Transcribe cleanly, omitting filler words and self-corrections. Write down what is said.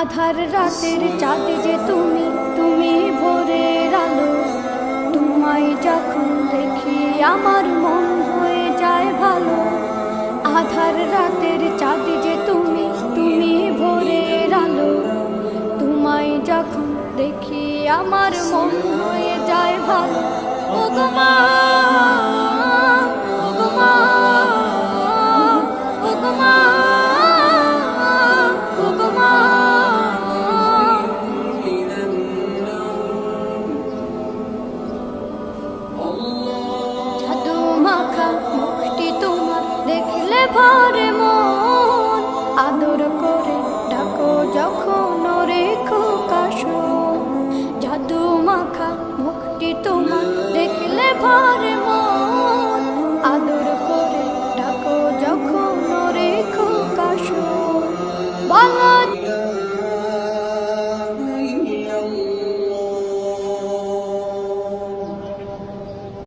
আধার রাতের চাঁদ যে তুমি, তুমি ভোরের আলো। তোমায় যখন দেখি আমার মন হয়ে যায় ভালো। আধার রাতের চাঁদ যে তুমি, তুমি ভোরের আলো। তোমায় যখন দেখি আমার মন হয়ে যায় ভালো। ও গো মা, ও গো মা, ও গো মা, ও গো মা। জাদু মাখা মুখটি তোমার দেখলে ভরে মন। আদর করে ডাকো যখন ওরে খোকা শোন। জাদু মাখা মুখটি তোমার দেখলে ভরে মন।